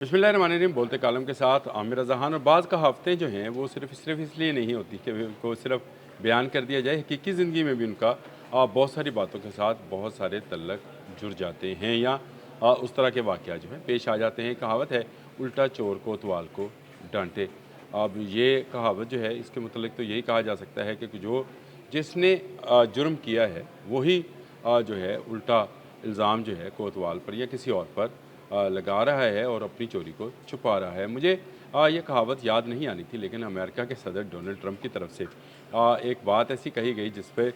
बिस्मिल्लाहिर्रहमानिर्रहीम। बोलते कालम के साथ आमिर रज़ा खान। और बाज़ कहावतें जो हैं वो सिर्फ़ इसलिए नहीं होती कि उनको सिर्फ़ बयान कर दिया जाए, हकीकी ज़िंदगी में भी उनका बहुत सारी बातों के साथ बहुत सारे तल्लक जुड़ जाते हैं या उस तरह के वाक़या जो हैं पेश आ जाते हैं। कहावत है, उल्टा चोर कोतवाल को डांटे। अब ये कहावत जो है इसके मुतल्लिक़ तो यही कहा जा सकता है कि जिसने जुर्म किया है वही जो है उल्टा इल्ज़ाम जो है कोतवाल पर या किसी और पर लगा रहा है और अपनी चोरी को छुपा रहा है। मुझे ये कहावत याद नहीं आनी थी, लेकिन अमेरिका के सदर डोनाल्ड ट्रंप की तरफ से एक बात ऐसी कही गई जिस पे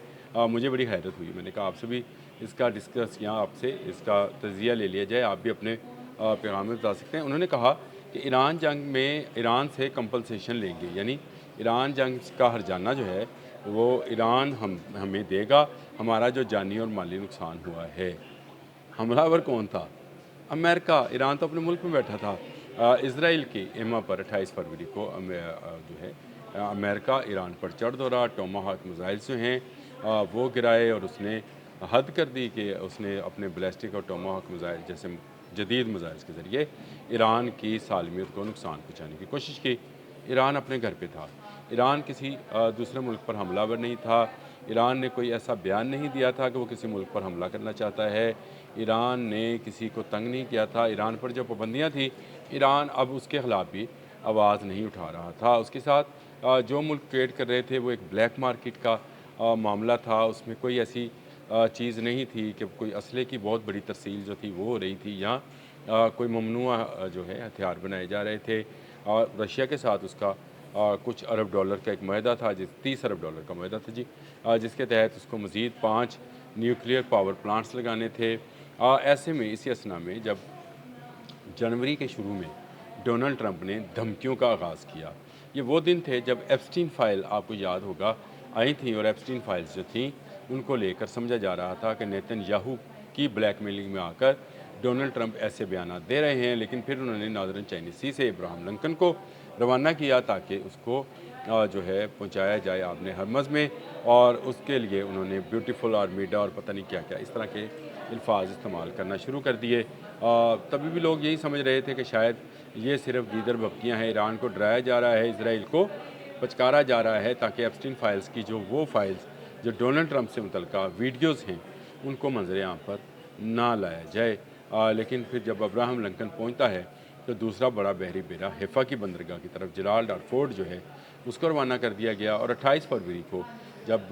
मुझे बड़ी हैरत हुई। मैंने कहा आपसे भी इसका डिस्कस या आपसे इसका तजिया ले लिया जाए, आप भी अपने पैगाम में बता सकते हैं। उन्होंने कहा कि ईरान जंग में ईरान से कंपनसेशन लेंगे, यानी ईरान जंग का हर्जाना जो है वो ईरान हमें देगा, हमारा जो जानी और माली नुकसान हुआ है। हमलावर कौन था? अमेरिका। ईरान तो अपने मुल्क में बैठा था। इसराइल की एमा पर 28 फरवरी को जो है अमेरिका ईरान पर चढ़ दौड़ा। टोमाहाक मिसाइल जो हैं वो गिराए और उसने हद कर दी कि उसने अपने बैलिस्टिक और टोमाहाक मिसाइल जैसे जदीद मिसाइल्स के ज़रिए ईरान की सालमियत को नुकसान पहुँचाने की कोशिश की। ईरान अपने घर पे था। ईरान किसी दूसरे मुल्क पर हमलावर नहीं था। ईरान ने कोई ऐसा बयान नहीं दिया था कि वो किसी मुल्क पर हमला करना चाहता है। ईरान ने किसी को तंग नहीं किया था। ईरान पर जो पाबंदियाँ थी, ईरान अब उसके ख़िलाफ़ भी आवाज़ नहीं उठा रहा था। उसके साथ जो मुल्क ट्रेड कर रहे थे वो एक ब्लैक मार्केट का मामला था। उसमें कोई ऐसी चीज़ नहीं थी कि कोई असले की बहुत बड़ी तरसील जो थी वो हो रही थी या कोई ममनुआ जो है हथियार बनाए जा रहे थे। रशिया के साथ उसका कुछ अरब डॉलर का एक मुआहदा था, 30 अरब डॉलर का मुआहदा था जी, जिसके तहत उसको मज़ीद 5 न्यूक्लियर पावर प्लांट्स लगाने थे। ऐसे में इसी असना में जब जनवरी के शुरू में डोनाल्ड ट्रंप ने धमकियों का आगाज़ किया। ये वो दिन थे जब एप्स्टीन फ़ाइल, आपको याद होगा, आई थी और एप्स्टीन फ़ाइल्स जो थीं उनको लेकर समझा जा रहा था कि नेतन्याहू की ब्लैकमेलिंग में आकर डोनाल्ड ट्रंप ऐसे बयान दे रहे हैं। लेकिन फिर उन्होंने नॉर्दर्न चाइना सी से इब्राहिम लिंकन को रवाना किया ताकि उसको जो है पहुंचाया जाए आपने हरमज़ में, और उसके लिए उन्होंने ब्यूटीफुल आर्मीडा और पता नहीं क्या क्या इस तरह के अल्फाज इस्तेमाल करना शुरू कर दिए। तभी भी लोग यही समझ रहे थे कि शायद ये सिर्फ दीदर भपकियाँ हैं, ईरान को डराया जा रहा है, इसराइल को पचकारा जा रहा है ताकि एप्स्टीन फाइल्स की जो वो फाइल्स जो डोनाल्ड ट्रंप से मुतल्लिका वीडियोज़ हैं उनको मंजर आम पर ना लाया जाए। लेकिन फिर जब अब्राहम लिंकन पहुंचता है तो दूसरा बड़ा बहरी बेड़ा हिफ़ा की बंदरगाह की तरफ जेराल्ड और फोर्ड जो है उसको रवाना कर दिया गया। और 28 फरवरी को जब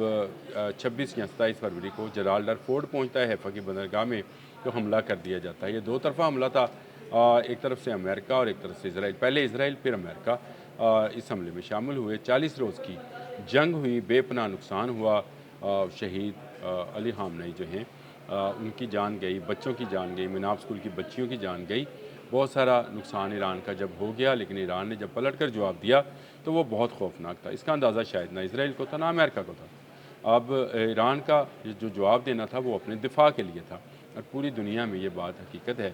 26 या 27 फरवरी को जेराल्ड और फोर्ड पहुंचता है हिफ़ा की बंदरगाह में, तो हमला कर दिया जाता है। ये दो तरफ़ा हमला था, एक तरफ से अमेरिका और एक तरफ से इसराइल। पहले इसराइल फिर अमेरिका इस हमले में शामिल हुए। 40 रोज़ की जंग हुई, बेपनाह नुकसान हुआ। शहीद अली ख़ामनेई जो हैं उनकी जान गई, बच्चों की जान गई, मिनाब स्कूल की बच्चियों की जान गई। बहुत सारा नुकसान ईरान का जब हो गया, लेकिन ईरान ने जब पलट कर जवाब दिया तो वो बहुत खौफनाक था। इसका अंदाज़ा शायद ना इसराइल को था ना अमेरिका को था। अब ईरान का ये जो जवाब देना था वो अपने दिफा के लिए था, और पूरी दुनिया में ये बात हकीकत है,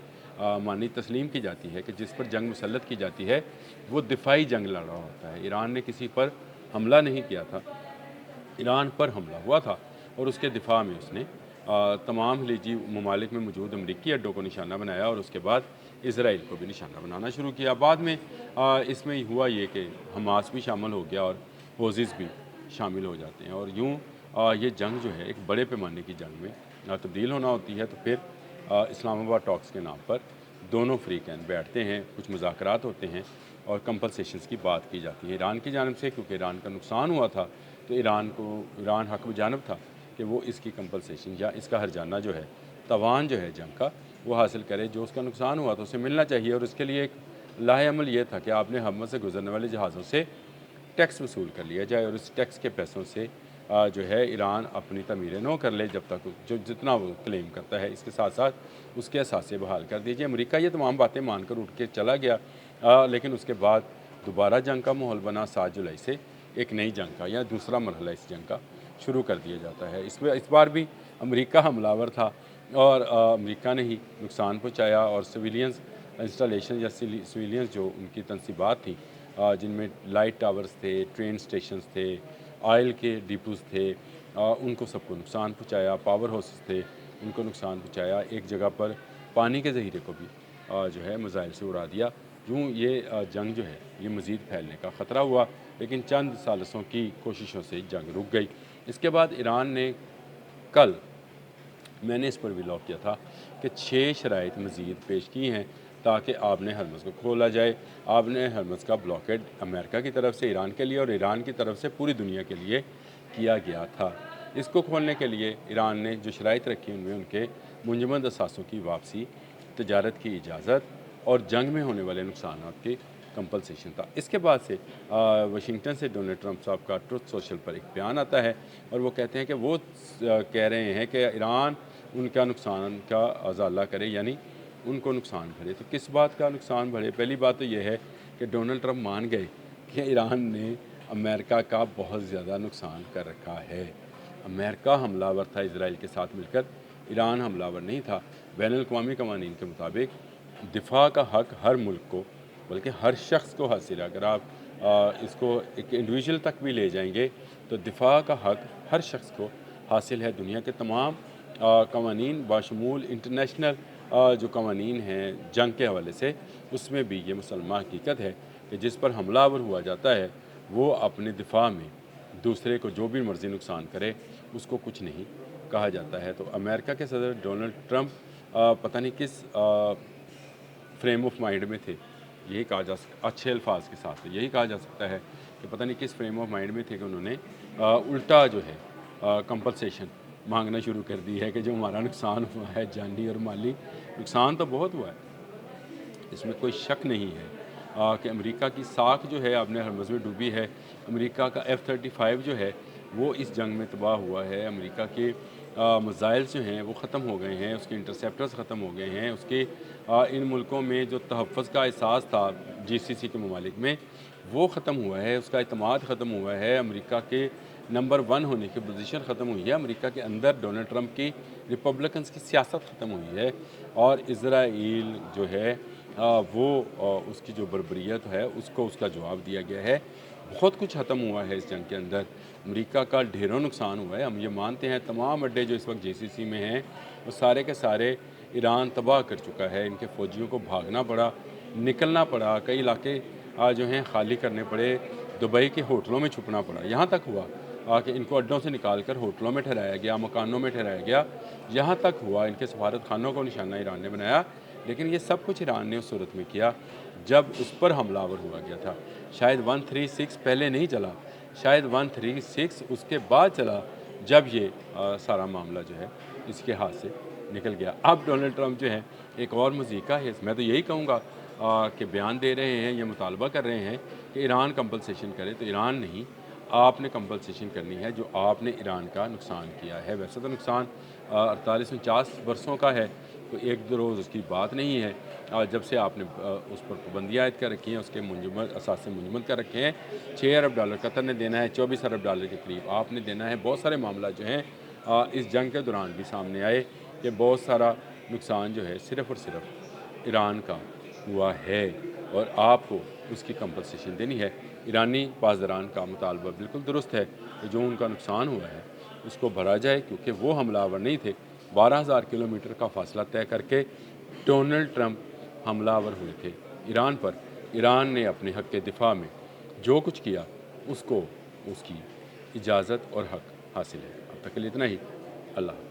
मानी तस्लीम की जाती है कि जिस पर जंग मुसल्लत की जाती है वो दिफाई जंग लड़ रहा होता है। ईरान ने किसी पर हमला नहीं किया था, ईरान पर हमला हुआ था और उसके दिफा में उसने तमाम खलीजी ममालिक में मौजूद अमरीकी अड्डों को निशाना बनाया और उसके बाद इसराइल को भी निशाना बनाना शुरू किया। बाद में इसमें हुआ ये कि हमास भी शामिल हो गया और होज़िस भी शामिल हो जाते हैं, और यूँ ये जंग जो है एक बड़े पैमाने की जंग में तब्दील होना होती है। तो फिर इस्लामाबाद टॉक्स के नाम पर दोनों फ़रीक़ैन बैठते हैं, कुछ मुज़ाकरात होते हैं और कंपनसेशंस की बात की जाती है ईरान की जानिब से, क्योंकि ईरान का नुकसान हुआ था। तो ईरान हक़ बजानिब था कि वो इसकी कंपनसेशन या इसका हर्जाना जो है, तावान जो है जंग का, वो हासिल करे। जो उसका नुकसान हुआ तो उसे मिलना चाहिए, और उसके लिए एक लाहेअमल ये था कि आपने हरमज़ से गुजरने वाले जहाज़ों से टैक्स वसूल कर लिया जाए और इस टैक्स के पैसों से जो है ईरान अपनी तमीरें न कर ले जब तक जो जितना वो क्लेम करता है। इसके साथ साथ उसके असासे बहाल कर दीजिए। अमेरिका ये तमाम बातें मानकर उठ के चला गया, लेकिन उसके बाद दोबारा जंग का माहौल बना। 7 जुलाई से एक नई जंग का या दूसरा मरहला इस जंग का शुरू कर दिया जाता है। इसमें इस बार भी अमेरिका हमलावर था और अमेरिका ने ही नुकसान पहुँचाया, और सिविलियंस इंस्टॉलेशन या सिविलियंस जो उनकी तनसीबात थी, जिनमें लाइट टावर्स थे, ट्रेन स्टेशंस थे, ऑयल के डिपोज़ थे, उनको सबको नुकसान पहुँचाया। पावर हाउसेस थे, उनको नुकसान पहुँचाया। एक जगह पर पानी के ज़ख़ीरे को भी जो है मिसाइल से उड़ा दिया। یوں یہ جنگ جو ہے یہ مزید پھیلنے کا خطرہ ہوا، لیکن چند ثالثوں کی کوششوں سے جنگ رک گئی۔ اس کے بعد ایران نے کل، میں نے اس پر بھی لاک کیا تھا کہ 6 شرائط مزید پیش کی ہیں تاکہ آبِ ہرمز کو کھولا جائے۔ آبِ ہرمز کا بلاکیڈ امریکہ کی طرف سے ایران کے لیے اور ایران کی طرف سے پوری دنیا کے لیے کیا گیا تھا۔ اس کو کھولنے کے لیے ایران نے جو شرائط رکھی ان میں ان کے منجمد اثاثوں کی واپسی، تجارت کی اجازت اور جنگ میں ہونے والے نقصانات کی کمپنسیشن تھا۔ اس کے بعد سے واشنگٹن سے ڈونلڈ ٹرمپ صاحب کا ٹروتھ سوشل پر ایک بیان آتا ہے اور وہ کہتے ہیں کہ وہ کہہ رہے ہیں کہ ایران ان کا نقصان کا ازالہ کرے، یعنی ان کو نقصان بھرے۔ تو کس بات کا نقصان بھرے؟ پہلی بات تو یہ ہے کہ ڈونلڈ ٹرمپ مان گئے کہ ایران نے امریکہ کا بہت زیادہ نقصان کر رکھا ہے۔ امریکہ حملہ آور تھا اسرائیل کے ساتھ مل کر، ایران حملہ آور نہیں تھا۔ بین الاقوامی قوانین کے مطابق دفاع کا حق ہر ملک کو، بلکہ ہر شخص کو حاصل ہے۔ اگر آپ اس کو ایک انڈیویجول تک بھی لے جائیں گے تو دفاع کا حق ہر شخص کو حاصل ہے۔ دنیا کے تمام قوانین باشمول انٹرنیشنل جو قوانین ہیں جنگ کے حوالے سے، اس میں بھی یہ مسلمہ حقیقت ہے کہ جس پر حملہ آور ہوا جاتا ہے وہ اپنے دفاع میں دوسرے کو جو بھی مرضی نقصان کرے اس کو کچھ نہیں کہا جاتا ہے۔ تو امریکہ کے صدر ڈونلڈ ٹرمپ پتہ نہیں کس فریم آف مائنڈ میں تھے، یہی کہا جا سکتا، اچھے الفاظ کے ساتھ یہی کہا جا سکتا ہے کہ پتہ نہیں کس فریم آف مائنڈ میں تھے کہ انہوں نے الٹا جو ہے کمپنسیشن مانگنا شروع کر دی ہے کہ جو ہمارا نقصان ہوا ہے جانی اور مالی نقصان تو بہت ہوا ہے، اس میں کوئی شک نہیں ہے کہ امریکہ کی ساکھ جو ہے آبِ ہرمز میں ڈوبی ہے۔ امریکہ کا F-35 جو ہے وہ اس جنگ میں تباہ ہوا ہے۔ امریکہ کے میزائلز جو ہیں وہ ختم ہو گئے ہیں، اس کے انٹرسیپٹرز ختم ہو گئے ہیں، اس کے ان ملکوں میں جو تحفظ کا احساس تھا GCC کے ممالک میں وہ ختم ہوا ہے، اس کا اعتماد ختم ہوا ہے، امریکہ کے نمبر 1 ہونے کی پوزیشن ختم ہوئی ہے، امریکہ کے اندر ڈونلڈ ٹرمپ کی ریپبلکنز کی سیاست ختم ہوئی ہے، اور اسرائیل جو ہے وہ اس کی جو بربریت ہے اس کو اس کا جواب دیا گیا ہے۔ بہت کچھ ختم ہوا ہے اس جنگ کے اندر، امریکہ کا ڈھیروں نقصان ہوا ہے۔ ہم یہ مانتے ہیں تمام اڈے جو اس وقت GCC میں ہیں وہ سارے کے سارے ایران تباہ کر چکا ہے، ان کے فوجیوں کو بھاگنا پڑا، نکلنا پڑا، کئی علاقے جو ہیں خالی کرنے پڑے، دبئی کے ہوٹلوں میں چھپنا پڑا، یہاں تک ہوا کہ ان کو اڈوں سے نکال کر ہوٹلوں میں ٹھہرایا گیا، مکانوں میں ٹھہرایا گیا، یہاں تک ہوا ان کے سفارت خانوں کو نشانہ ایران نے بنایا۔ لیکن یہ سب کچھ ایران نے اس صورت میں کیا جب اس پر حملہ آور ہوا گیا تھا۔ شاید 136 پہلے نہیں چلا، شاید 136 اس کے بعد چلا جب یہ سارا معاملہ جو ہے اس کے ہاتھ سے نکل گیا۔ اب ڈونلڈ ٹرمپ جو ہے ایک اور مزیقہ ہے، میں تو یہی کہوں گا کہ بیان دے رہے ہیں، یہ مطالبہ کر رہے ہیں کہ ایران کمپنسیشن کرے، تو ایران نہیں، آپ نے کمپنسیشن کرنی ہے جو آپ نے ایران کا نقصان کیا ہے۔ ویسے تو نقصان 48-49 برسوں کا ہے، تو ایک دو روز اس کی بات نہیں ہے، جب سے آپ نے اس پر پابندیاں عائد کر رکھی ہیں، اس کے منجمد اثاثے منجمد کر رکھے ہیں۔ $6 ارب قطر نے دینا ہے، $24 ارب کے قریب آپ نے دینا ہے۔ بہت سارے معاملات جو ہیں اس جنگ کے دوران بھی سامنے آئے کہ بہت سارا نقصان جو ہے صرف اور صرف ایران کا ہوا ہے اور آپ کو اس کی کمپنسیشن دینی ہے۔ ایرانی پاسداران کا مطالبہ بالکل درست ہے کہ جو ان کا نقصان ہوا ہے اس کو بھرا جائے، کیونکہ وہ حملہ آور نہیں تھے۔ 12,000 کلومیٹر کا فاصلہ طے کر کے ڈونلڈ ٹرمپ حملہ آور ہوئے تھے ایران پر۔ ایران نے اپنے حق کے دفاع میں جو کچھ کیا اس کو اس کی اجازت اور حق حاصل ہے۔ اب تک کے لیے اتنا ہی، اللہ حافظ۔